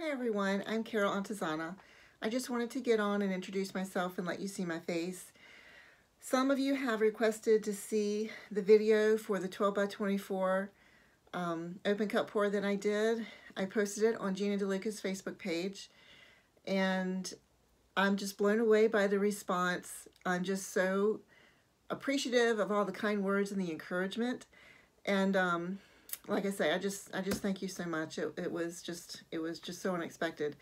Hi everyone, I'm Carol Antezana. I just wanted to get on and introduce myself and let you see my face. Some of you have requested to see the video for the 12 by 24 open cup pour that I did. I posted it on Gina DeLuca's Facebook page, and I'm just blown away by the response. I'm just so appreciative of all the kind words and the encouragement. And like I say, I just thank you so much. It was just so unexpected.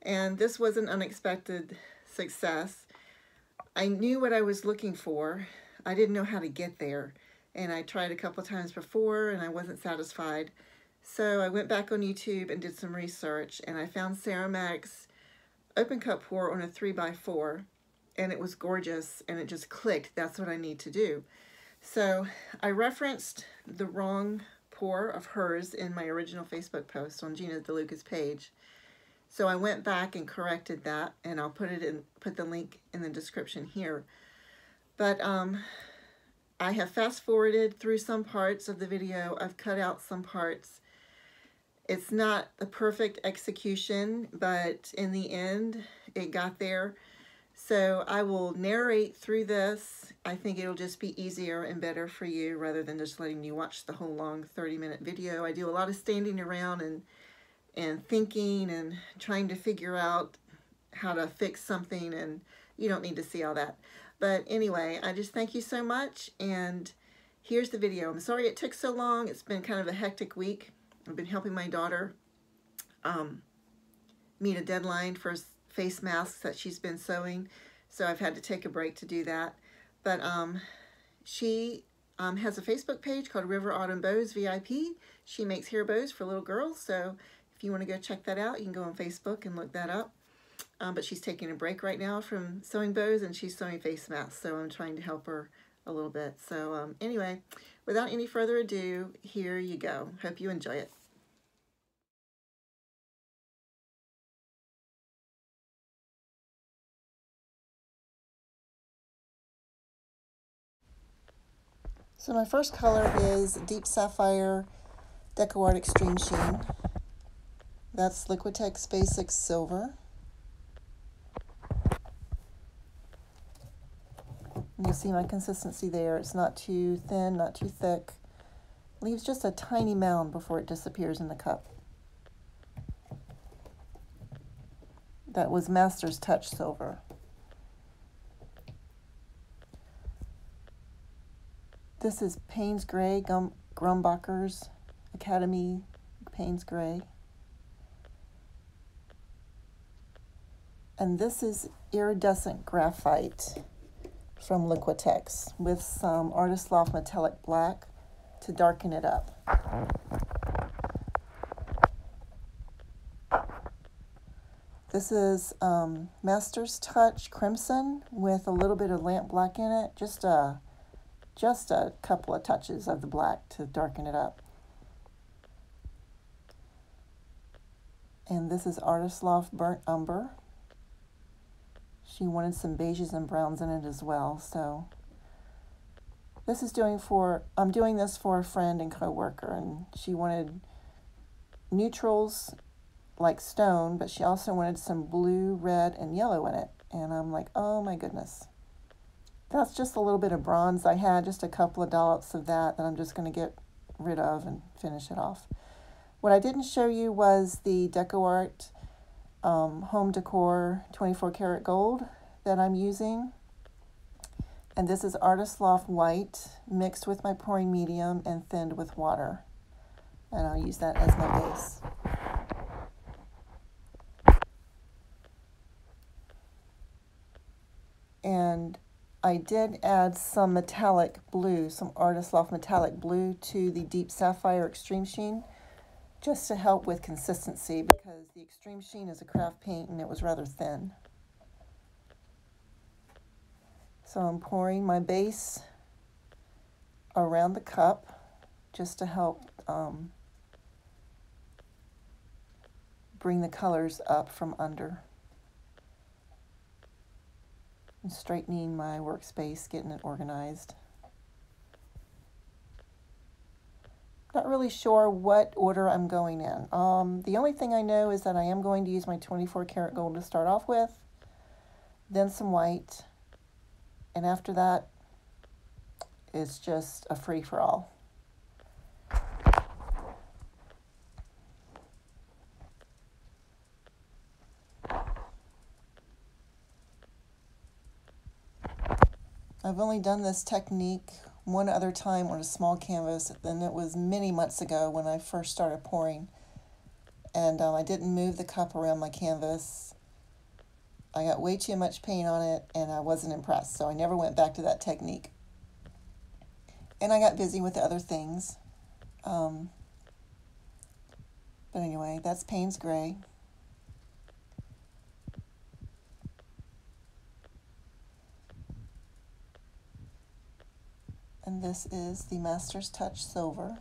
And this was an unexpected success. I knew what I was looking for. I didn't know how to get there. And I tried a couple times before and I wasn't satisfied. So I went back on YouTube and did some research, and I found Ceramac's open cup pour on a 3x4, and it was gorgeous, and it just clicked. That's what I need to do. So I referenced the wrong pour of hers in my original Facebook post on Gina DeLuca's page. So I went back and corrected that, and I'll put the link in the description here. But I have fast forwarded through some parts of the video. I've cut out some parts. It's not the perfect execution, but in the end, it got there. So I will narrate through this. I think it'll just be easier and better for you rather than just letting you watch the whole long 30-minute video. I do a lot of standing around and thinking and trying to figure out how to fix something, and you don't need to see all that. But anyway, I just thank you so much, and here's the video. I'm sorry it took so long. It's been kind of a hectic week. I've been helping my daughter meet a deadline for face masks that she's been sewing, so I've had to take a break to do that. But she has a Facebook page called River Autumn Bows VIP. She makes hair bows for little girls, so if you want to go check that out, you can go on Facebook and look that up. But she's taking a break right now from sewing bows, and she's sewing face masks, so I'm trying to help her a little bit. So anyway, without any further ado, here you go. Hope you enjoy it. So my first color is Deep Sapphire DecoArt Extreme Sheen. That's Liquitex Basics Silver. You see my consistency there. It's not too thin, not too thick. Leaves just a tiny mound before it disappears in the cup. That was Master's Touch Silver. This is Payne's Gray, Grumbacher's Academy Payne's Gray. And this is Iridescent Graphite from Liquitex with some Artist Loft Metallic Black to darken it up. This is Master's Touch Crimson with a little bit of lamp black in it, just a couple of touches of the black to darken it up. And this is Artist Loft Burnt Umber. She wanted some beiges and browns in it as well, so this is I'm doing this for a friend and coworker, and she wanted neutrals like stone, but she also wanted some blue, red, and yellow in it. And I'm like, oh my goodness. That's just a little bit of bronze. I had just a couple of dollops of that I'm just going to get rid of and finish it off. What I didn't show you was the DecoArt Home Decor 24 karat gold that I'm using. And this is Artist Loft White mixed with my pouring medium and thinned with water. And I'll use that as my base. And I did add some metallic blue, some Artist Loft metallic blue to the Deep Sapphire Extreme Sheen, just to help with consistency, because the Extreme Sheen is a craft paint and it was rather thin. So I'm pouring my base around the cup just to help bring the colors up from under. And straightening my workspace, getting it organized. Not really sure what order I'm going in. The only thing I know is that I am going to use my 24 karat gold to start off with, then some white, and after that, it's just a free-for-all. I've only done this technique one other time on a small canvas, and it was many months ago when I first started pouring. And I didn't move the cup around my canvas. I got way too much paint on it, and I wasn't impressed, so I never went back to that technique. And I got busy with the other things. But anyway, that's Payne's Gray. And this is the Master's Touch Silver.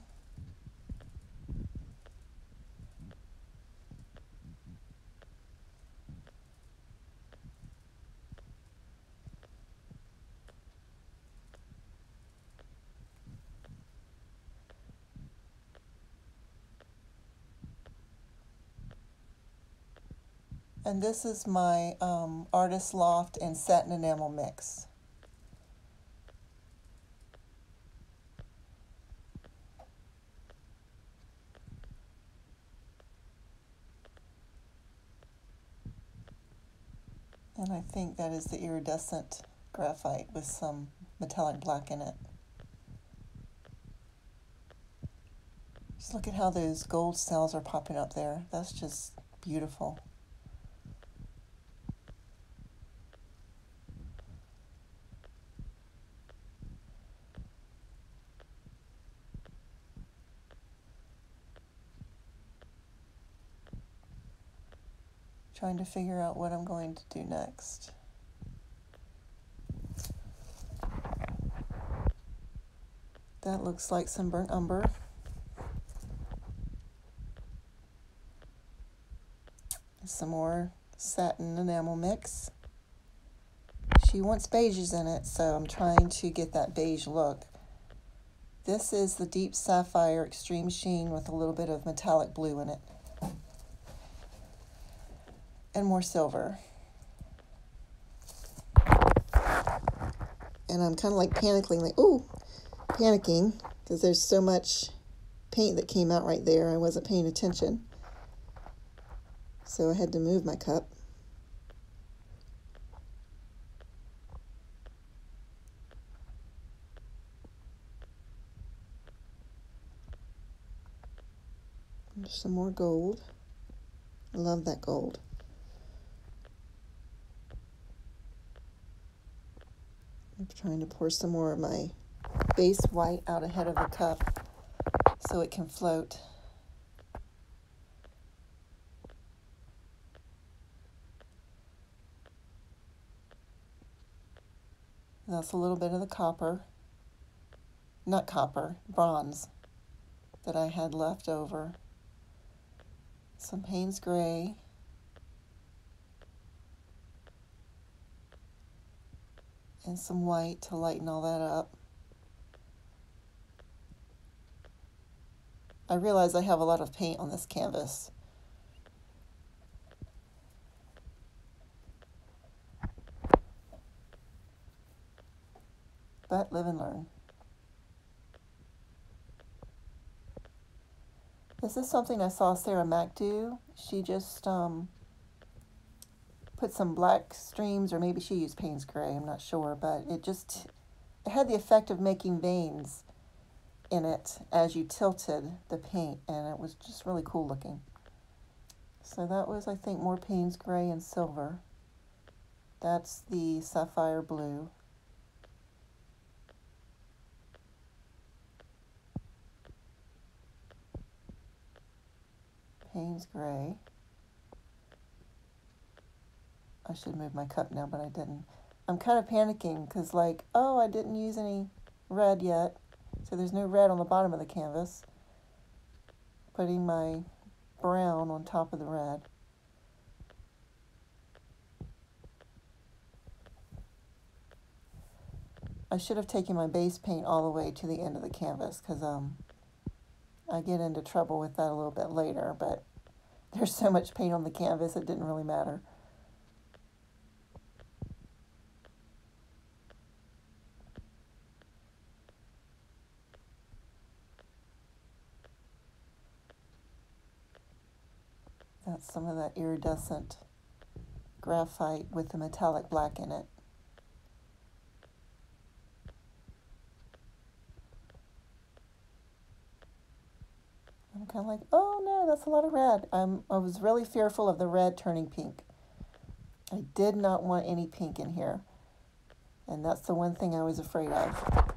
And this is my Artist Loft and Satin Enamel mix. And I think that is the iridescent graphite with some metallic black in it. Just look at how those gold cells are popping up there. That's just beautiful. Trying to figure out what I'm going to do next. That looks like some burnt umber. Some more satin enamel mix. She wants beiges in it, so I'm trying to get that beige look. This is the Deep Sapphire Extreme Sheen with a little bit of metallic blue in it. And more silver. And I'm kind of like panicking, because there's so much paint that came out right there. I wasn't paying attention. So I had to move my cup. There's some more gold. I love that gold. I'm trying to pour some more of my base white out ahead of the cup so it can float. That's a little bit of the bronze that I had left over. Some Payne's Gray. And some white to lighten all that up. I realize I have a lot of paint on this canvas. But live and learn. This is something I saw Sarah Mac do. She just put some black streams, or maybe she used Payne's Gray, I'm not sure, but it had the effect of making veins in it as you tilted the paint, and it was just really cool looking. So that was, I think, more Payne's Gray and silver. That's the Sapphire Blue. Payne's Gray. I should move my cup now, but I didn't. I'm kind of panicking because, like, oh, I didn't use any red yet. So there's no red on the bottom of the canvas. Putting my brown on top of the red. I should have taken my base paint all the way to the end of the canvas because I get into trouble with that a little bit later, but there's so much paint on the canvas it didn't really matter. That's some of that iridescent graphite with the metallic black in it. I'm kind of like, oh no, that's a lot of red. I was really fearful of the red turning pink. I did not want any pink in here. And that's the one thing I was afraid of.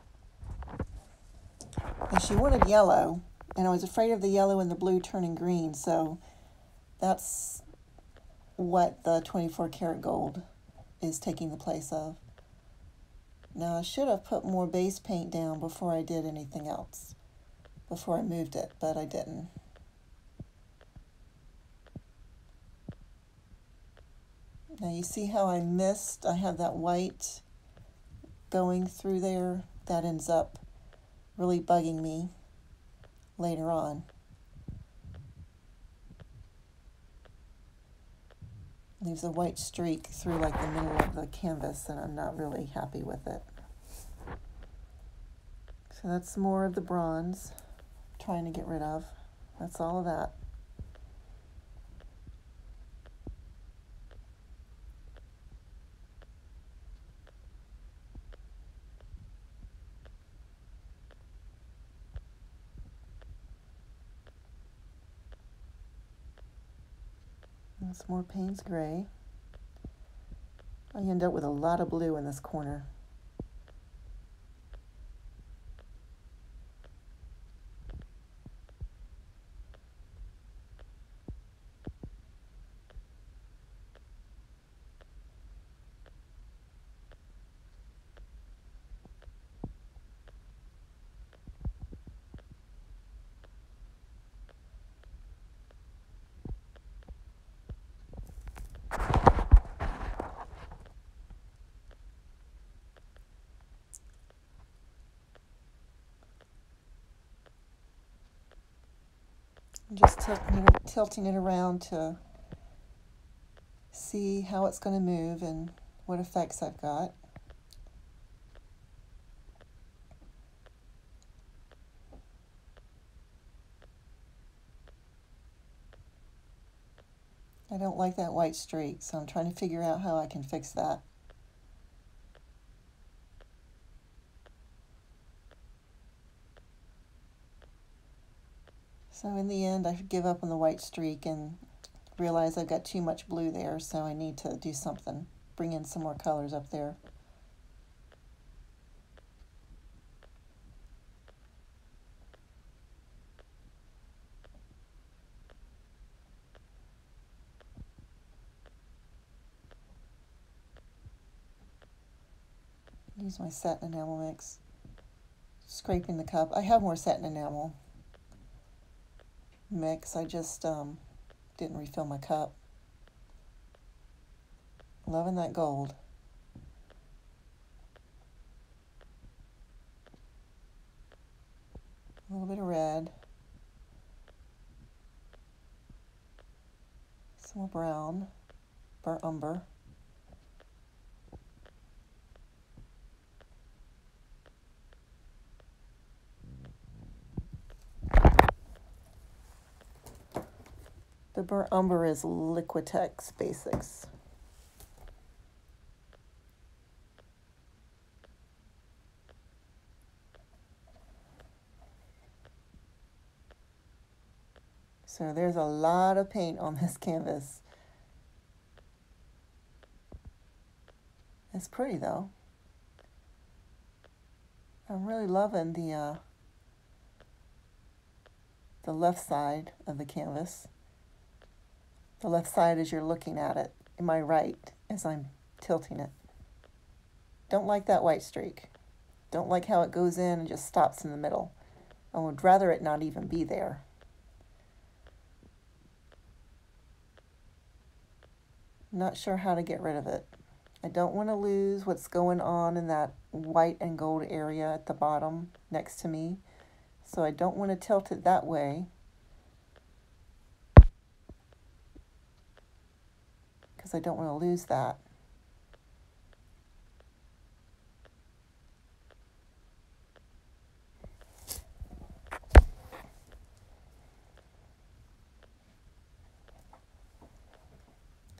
And she wanted yellow, and I was afraid of the yellow and the blue turning green, so that's what the 24 karat gold is taking the place of. Now I should have put more base paint down before I did anything else, before I moved it, but I didn't. Now you see how I missed, I have that white going through there. That ends up really bugging me later on. Leaves a white streak through like the middle of the canvas, and I'm not really happy with it. So that's more of the bronze I'm trying to get rid of. That's all of that. That's more Payne's Gray. I end up with a lot of blue in this corner. I'm just tilting it around to see how it's going to move and what effects I've got. I don't like that white streak, so I'm trying to figure out how I can fix that. So in the end, I give up on the white streak and realize I've got too much blue there, so I need to do something, bring in some more colors up there. Use my satin enamel mix, scraping the cup. I have more satin enamel mix, I just didn't refill my cup. Loving that gold. A little bit of red. Some more brown, burnt umber. The burnt umber is Liquitex Basics. So there's a lot of paint on this canvas. It's pretty though. I'm really loving the left side of the canvas. The left side as you're looking at it, and my right as I'm tilting it. Don't like that white streak. Don't like how it goes in and just stops in the middle. I would rather it not even be there. Not sure how to get rid of it. I don't want to lose what's going on in that white and gold area at the bottom next to me. So I don't want to tilt it that way, because I don't want to lose that.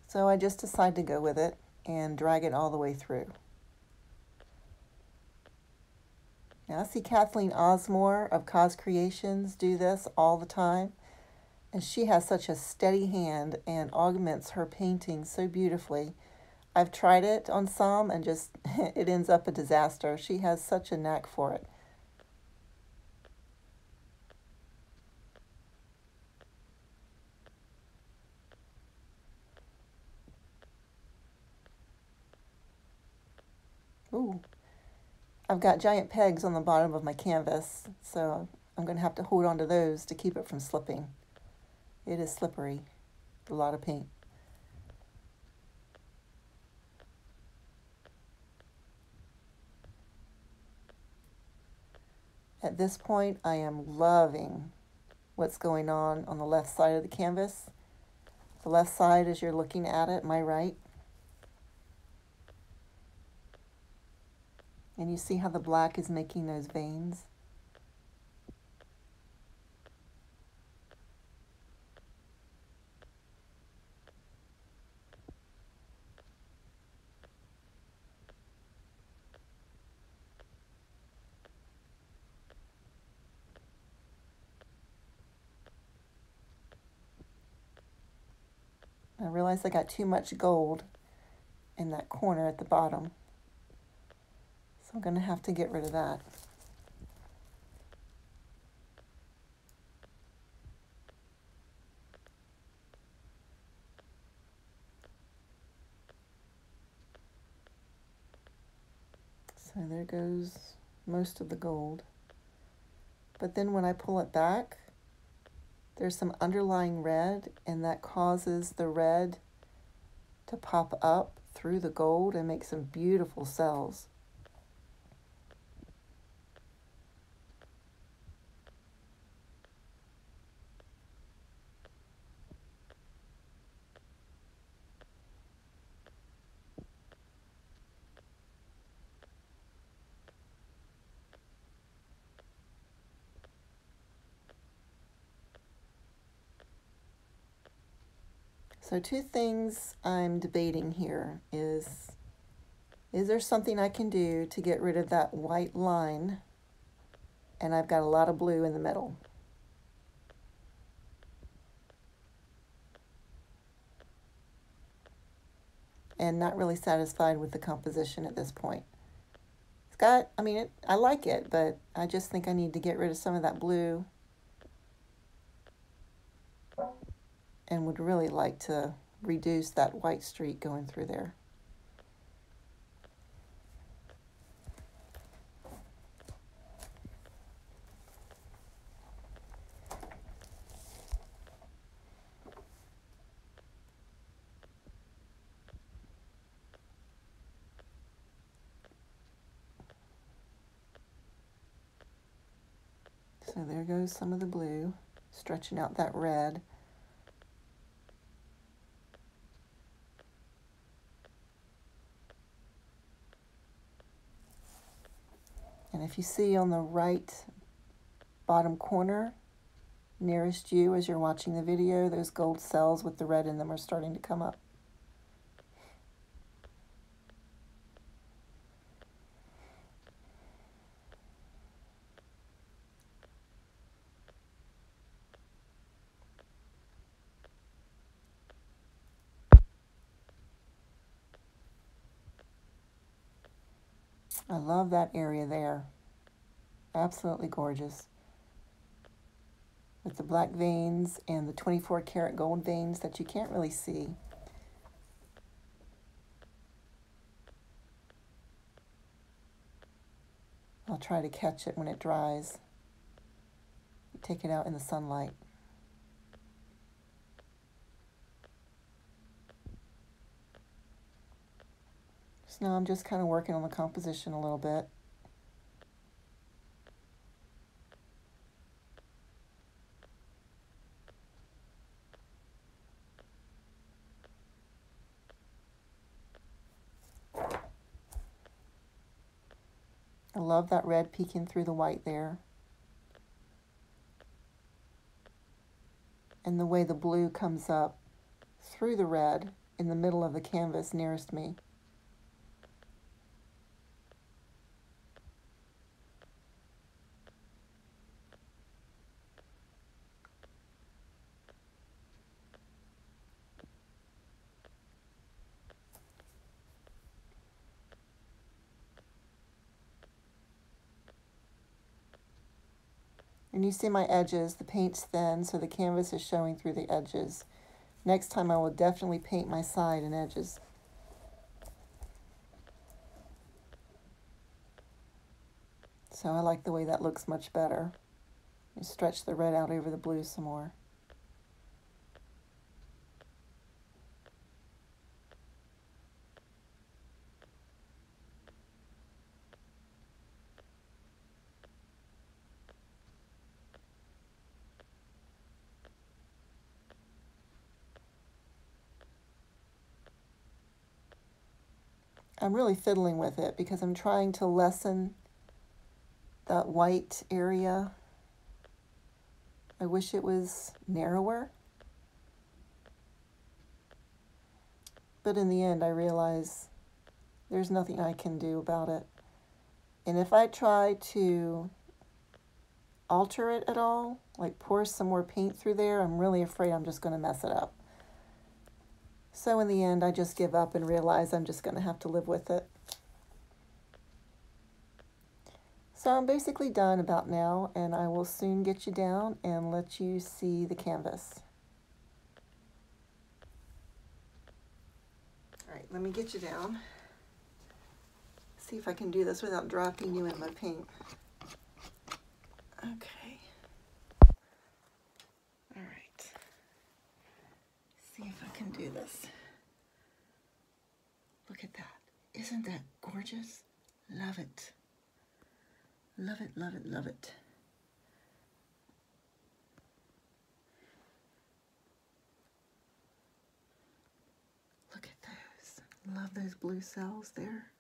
So I just decide to go with it and drag it all the way through. Now I see Kathleen Osmore of Cause Creations do this all the time, and she has such a steady hand and augments her painting so beautifully. I've tried it on some and just it ends up a disaster. She has such a knack for it. Ooh, I've got giant pegs on the bottom of my canvas, so I'm going to have to hold on to those to keep it from slipping. It is slippery, a lot of paint. At this point, I am loving what's going on the left side of the canvas. The left side as you're looking at it, my right. And you see how the black is making those veins? I realized I got too much gold in that corner at the bottom. So I'm going to have to get rid of that. So there goes most of the gold. But then when I pull it back, there's some underlying red, and that causes the red to pop up through the gold and make some beautiful cells. So two things I'm debating here is there something I can do to get rid of that white line? And I've got a lot of blue in the middle. And not really satisfied with the composition at this point. It's got, I like it, but I just think I need to get rid of some of that blue. And would really like to reduce that white streak going through there. So there goes some of the blue, stretching out that red. And if you see on the right bottom corner, nearest you as you're watching the video, those gold cells with the red in them are starting to come up. I love that area there. Absolutely gorgeous. With the black veins and the 24 karat gold veins that you can't really see. I'll try to catch it when it dries. Take it out in the sunlight. So now I'm just kind of working on the composition a little bit. love that red peeking through the white there. And the way the blue comes up through the red in the middle of the canvas nearest me. And you see my edges, the paint's thin, so the canvas is showing through the edges. Next time I will definitely paint my side and edges. So I like the way that looks much better. You stretch the red out over the blue some more. I'm really fiddling with it because I'm trying to lessen that white area. I wish it was narrower. But in the end, I realize there's nothing I can do about it. And if I try to alter it at all, like pour some more paint through there, I'm really afraid I'm just going to mess it up. So in the end, I just give up and realize I'm just going to have to live with it. So I'm basically done about now, and I will soon get you down and let you see the canvas. All right, let me get you down. See if I can do this without dropping you in my paint. Okay. All right. See if I can do this. Look at that. Isn't that gorgeous? Love it. Love it, love it, love it. Look at those. Love those blue cells there.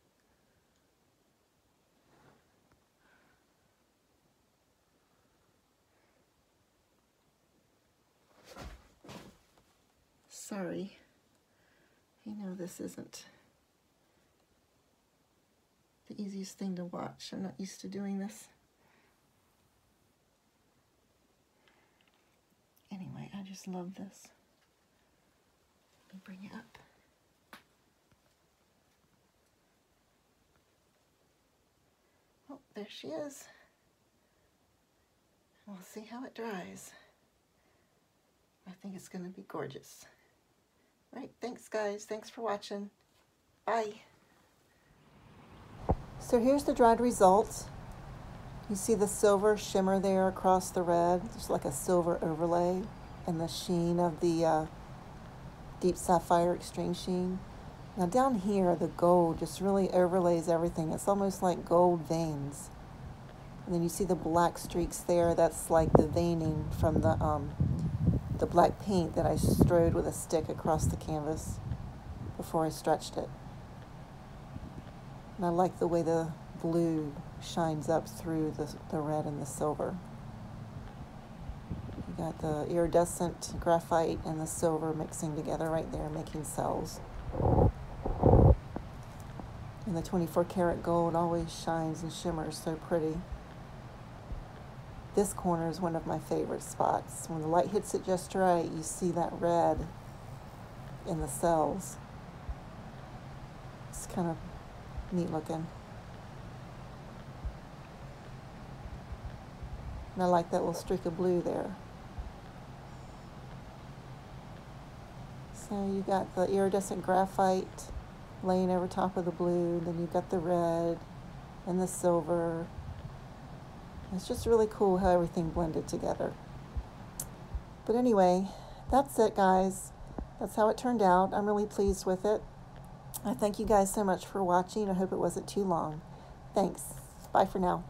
Sorry. You know this isn't the easiest thing to watch. I'm not used to doing this. Anyway, I just love this. Let me bring it up. Oh, there she is. We'll see how it dries. I think it's going to be gorgeous. All right, thanks guys. Thanks for watching. Bye. So here's the dried results. You see the silver shimmer there across the red, just like a silver overlay, and the sheen of the deep sapphire extreme sheen. Now down here, the gold just really overlays everything. It's almost like gold veins. And then you see the black streaks there. That's like the veining from the black paint that I strode with a stick across the canvas before I stretched it. And I like the way the blue shines up through the red and the silver. You got the iridescent graphite and the silver mixing together right there, making cells. And the 24 karat gold always shines and shimmers so pretty. This corner is one of my favorite spots. When the light hits it just right, you see that red in the cells. It's kind of neat looking. And I like that little streak of blue there. So you got the iridescent graphite laying over top of the blue, then you've got the red and the silver. It's just really cool how everything blended together. But anyway, that's it guys. That's how it turned out. I'm really pleased with it. I thank you guys so much for watching. I hope it wasn't too long. Thanks. Bye for now.